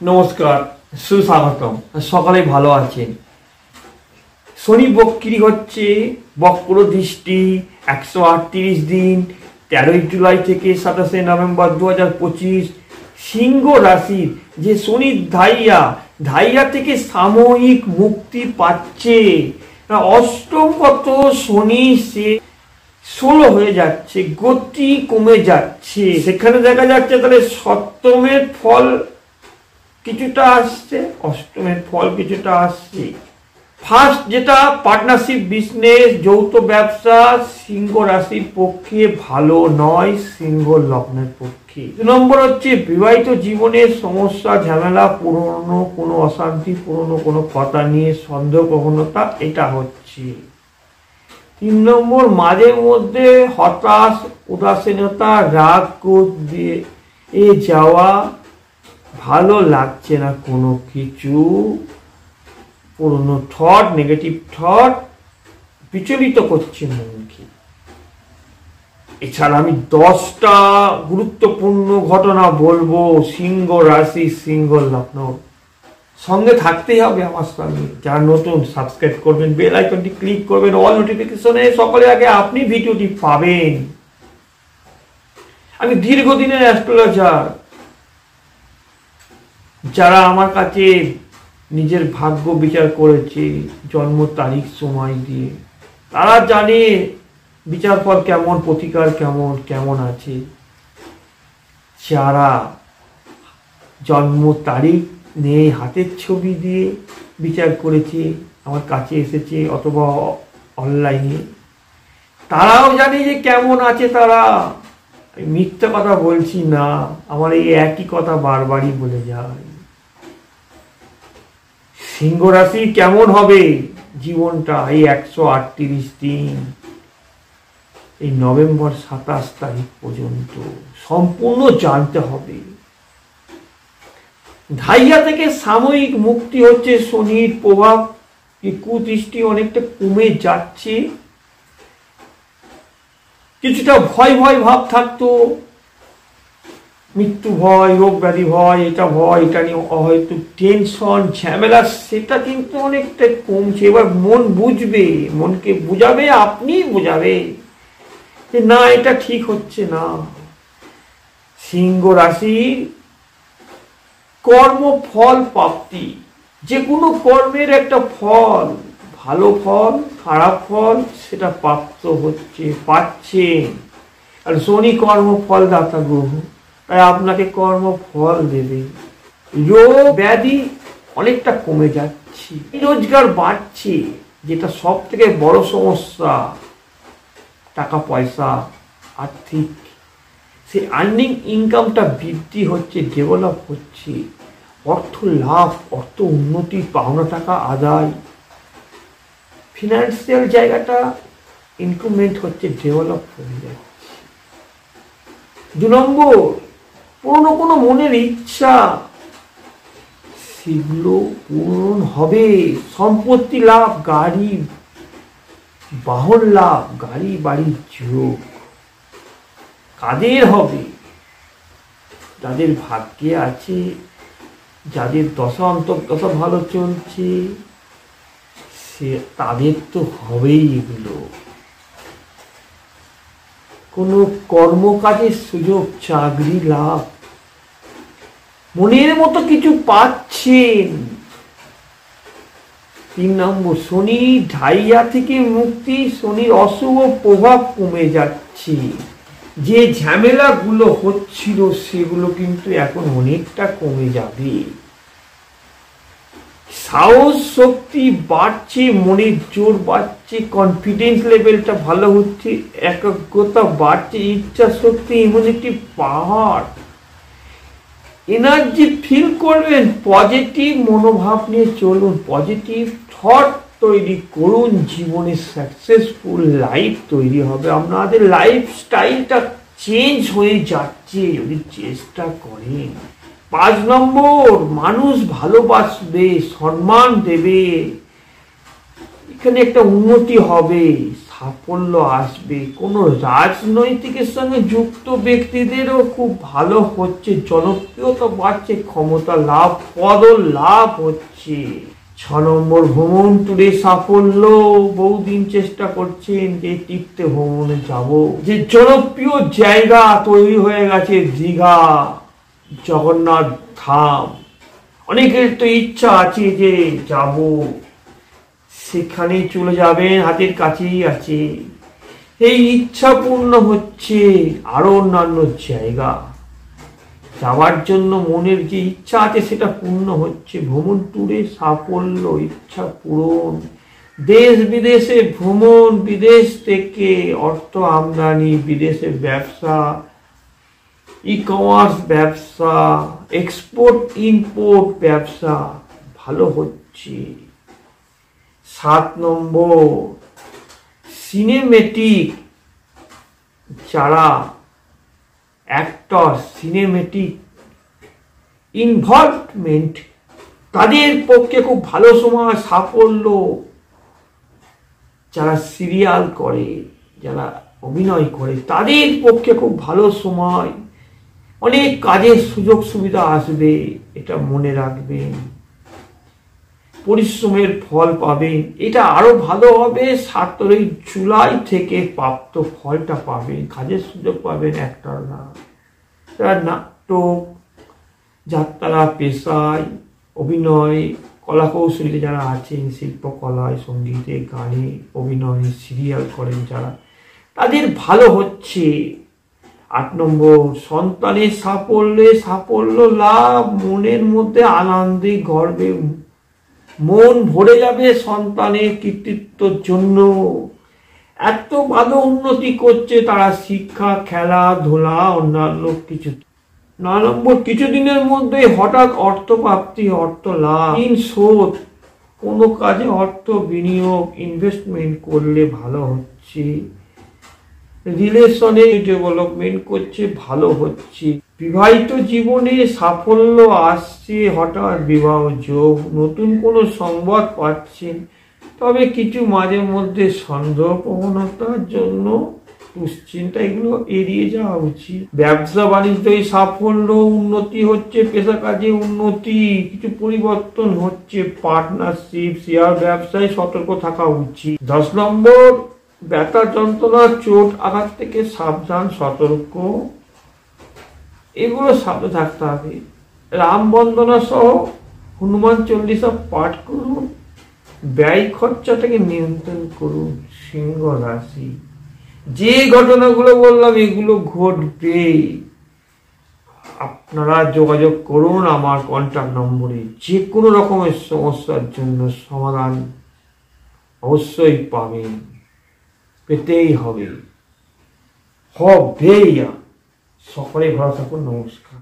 নমস্কার, সুস্বাগতম। সকালে ভালো আছেন? শনি বক্রি হচ্ছে, বক্র দৃষ্টি 138 দিন, 13 জুলাই থেকে 27 নভেম্বর 2025। সিংহ রাশির যে শনি ধাইয়া থেকে সাময়িক মুক্তি পাচ্ছে। অষ্টমগত শনি সে 16 হয়ে যাচ্ছে, গতি কমে যাচ্ছে। সেখানে দেখা যাচ্ছে তাহলে সপ্তমের ফল কিছুটা আসছে, অষ্টমের ফল কিছুটা আসছে। ফার্স্ট যেটা পার্টনারশিপ বিজনেস, যৌথ ব্যবসা সিংহ রাশির পক্ষে ভালো নয়, সিংহ লগ্নের পক্ষে। 2 নম্বর হচ্ছে বিবাহিত জীবনের সমস্যা, ঝামেলা, পুরনো কোনো অশান্তি, পুরনো কোনো কথা নিয়ে সন্দেহ প্রবণতা, এটা হচ্ছে। 3 নম্বর মাঝে মধ্যে হতাশ, উদাসীনতা, রাগ ক্রোধ দিয়ে যাওয়া, ভালো লাগছে না কোনো কিছু, পুরনো থট, নেগেটিভ থট বিচলিত করছে মনকে। এছাড়া আমি 10টা গুরুত্বপূর্ণ ঘটনা বলবো সিংহ রাশি, সিংহ লগ্ন। সঙ্গে থাকতেই হবে আমার সঙ্গে। যারা নতুন সাবস্ক্রাইব করবেন, বেল আইকনটি ক্লিক করবেন, অল নোটিফিকেশনে সকলের আগে আপনি ভিডিওটি পাবেন। আমি দীর্ঘদিনের অ্যাস্ট্রোলজার। যারা আমার কাছে নিজের ভাগ্য বিচার করেছে জন্ম তারিখ সময় দিয়ে, তারা জানে বিচার ফল কেমন, প্রতিকার কেমন কেমন আছে। যারা জন্ম তারিখ নিয়ে হাতের ছবি দিয়ে বিচার করেছে, আমার কাছে এসেছে অথবা অনলাইনে, তারাও জানে যে কেমন আছে তারা। মিথ্যা কথা বলছি না, আমার এই একই কথা বারবারই বলে যায়। সিংহ রাশি কেমন হবে জীবনটা এই 138 দিন, এই নভেম্বর 27 তারিখ পর্যন্ত সম্পূর্ণ জানতে হবে। ধাইয়া থেকে সাময়িক মুক্তি হচ্ছে, শনির প্রভাব কুদৃষ্টি অনেকটা কমে যাচ্ছে। কিছুটা ভয় ভয় ভাব থাকতো, মৃত্যু ভয়, রোগ ব্যাধি ভয়, এটা ভয়, এটা নিয়ে হয়তো টেনশন ঝামেলা, সেটা কিন্তু অনেকটা কমছে। এবার মন বুঝবে, মনকে বুঝাবে, আপনি বুঝাবে যে না এটা ঠিক হচ্ছে না। সিংহ রাশি কর্ম ফল প্রাপ্তি, যে কোনো কর্মের একটা ফল, ভালো ফল খারাপ ফল সেটা প্রাপ্ত হচ্ছে, পাচ্ছেন। আর শনি কর্ম ফল দাতা গ্রহ, তাই আপনাকে কর্ম ফল দেবে। রোগ ব্যাধি অনেকটা কমে যাচ্ছে, রোজগার বাড়ছে, যেটা সব থেকে বড় সমস্যা টাকা পয়সা আর্থিক, সেই আর্নিং ইনকামটা বৃদ্ধি হচ্ছে, ডেভেলপ হচ্ছে, অর্থ লাভ, অর্থ উন্নতি, পাওনা টাকা আদায়, ফিনান্সিয়াল জায়গাটা ইনক্রিমেন্ট হচ্ছে, ডেভেলপ হয়ে যাচ্ছে। 2 নম্বর পুরনো কোনো মনের ইচ্ছা সেগুলো পূরণ হবে, সম্পত্তি লাভ, গাড়ি বাহন লাভ, গাড়ি বাড়ির যোগ কাদের হবে? যাদের ভাগ্যে আছে, যাদের দশা অন্তর্দশা ভালো চলছে, সে তাদের তো হবেই এগুলো। কোনো কর্মকাজের সুযোগ, চাকরি লাভ, মনের মতো কিছু পাচ্ছেন। 3 নম্বর শনি ধাইয়া থেকে মুক্তি, শনির অশুভ প্রভাব কমে যাচ্ছে। যে ঝামেলাগুলো হচ্ছিল সেগুলো কিন্তু এখন অনেকটা কমে যাবে। সাহস শক্তি বাড়ছে, মনের জোর বাড়ছে, কনফিডেন্স লেভেলটা ভালো হচ্ছে, একাগ্রতা বাড়ছে, ইচ্ছা শক্তি, ইমিউনিটি পাওয়ার, এনার্জি ফিল করবেন। পজিটিভ মনোভাব নিয়ে চলুন, পজিটিভ থট তৈরি করুন, জীবনে সাকসেসফুল লাইফ তৈরি হবে। আপনাদের লাইফস্টাইলটা চেঞ্জ হয়ে যাচ্ছে যদি চেষ্টা করেন। 5 নম্বর মানুষ ভালোবাসবে, সম্মান দেবে, এখানে একটা উন্নতি হবে, সাফল্য আসবে। কোনো রাজনৈতিকের সঙ্গে যুক্ত ব্যক্তিদেরও খুব ভালো হচ্ছে, জনপ্রিয়তা বাড়ছে, ক্ষমতা লাভ, পদ লাভ হচ্ছে। 6 নম্বর ভ্রমণ ট্যুরে সাফল্য। বহুদিন চেষ্টা করছেন যে তীর্থে ভ্রমণে যাব, যে জনপ্রিয় জায়গা তৈরি হয়ে গেছে দীঘা, জগন্নাথ ধাম। অনেকের তো ইচ্ছা আছে যে যাব, সেখানে চলে যাবেন, হাতের কাছেই আছে। এই ইচ্ছা পূর্ণ হচ্ছে। আরো অন্যান্য জায়গা যাওয়ার জন্য মনের যে ইচ্ছা আছে সেটা পূর্ণ হচ্ছে। ভ্রমণ ট্যুরে সাফল্য, ইচ্ছা পূরণ। দেশ বিদেশে ভ্রমণ, বিদেশ থেকে অর্থ আমদানি, বিদেশে ব্যবসা, ই কমার্স ব্যবসা, এক্সপোর্ট ইম্পোর্ট ব্যবসা ভালো হচ্ছে। 7 নম্বর সিনেমেটিক, যারা অ্যাক্টর, সিনেমেটিক ইনভলভমেন্ট, তাদের পক্ষে খুব ভালো সময়, সাফল্য। যারা সিরিয়াল করে, যারা অভিনয় করে, তাদের পক্ষে খুব ভালো সময়। অনেক কাজের সুযোগ সুবিধা আসবে, এটা মনে রাখবেন। পরিশ্রমের ফল পাবেন, এটা আরো ভালো হবে। 17 জুলাই থেকে প্রাপ্ত ফলটা পাবেন, কাজের সুযোগ পাবেন অ্যাক্টররা। তারা নাটক, যাত্রা, পেশায়, অভিনয়, কলাকৌশলী যারা আছেন, শিল্পকলায়, সঙ্গীতে, গানে, অভিনয়, সিরিয়াল করেন যারা, তাদের ভালো হচ্ছে। 8 নম্বর সন্তানের সাফল্যে সাফল্য লাভ। মনের মধ্যে আনন্দে গর্বে মন ভরে যাবে সন্তানের কৃতিত্বের জন্য। এত ভালো উন্নতি করছে তারা, শিক্ষা, খেলাধুলা, অন্যান্য কিছু। 9 নম্বর কিছুদিনের মধ্যে হঠাৎ অর্থ প্রাপ্তি, অর্থ লাভ। ঋণ শোধ, কোনো কাজে অর্থ বিনিয়োগ, ইনভেস্টমেন্ট করলে ভালো হচ্ছে। রিলেশনে ডেভেলপমেন্ট করছে, ভালো হচ্ছে। বিবাহিত জীবনে সাফল্য আসছে, হঠাৎ বিবাহ যোগ, নতুন কোনো সংবাদ পাচ্ছেন। তবে কিছু মাঝে মধ্যে সন্দেহ প্রবণতার জন্য দুশ্চিন্তা, এগুলো এড়িয়ে যাওয়া উচিত। ব্যবসা বাণিজ্যে সাফল্য, উন্নতি হচ্ছে, পেশা কাজে উন্নতি, কিছু পরিবর্তন হচ্ছে। পার্টনারশিপ, শেয়ার ব্যবসায় সতর্ক থাকা উচিত। 10 নম্বর ব্যথা, যন্ত্রণা, চোট, আঘাত থেকে সাবধান, সতর্ক, এগুলো সাবধান থাকতে হবে। রাম বন্দনা সহ হনুমান চল্লিশা পাঠ করুন। ব্যয় খরচাটাকে নিয়ন্ত্রণ করুন। সিংহ রাশি, যে ঘটনাগুলো বললাম এগুলো ঘটবে। আপনারা যোগাযোগ করুন আমার কন্ট্যাক্ট নম্বরে। যে কোনো রকমের সমস্যার জন্য সমাধান অবশ্যই পাবেন, পেতেই হবে, হবেই। সকলে ভালো থাকুন, নমস্কার।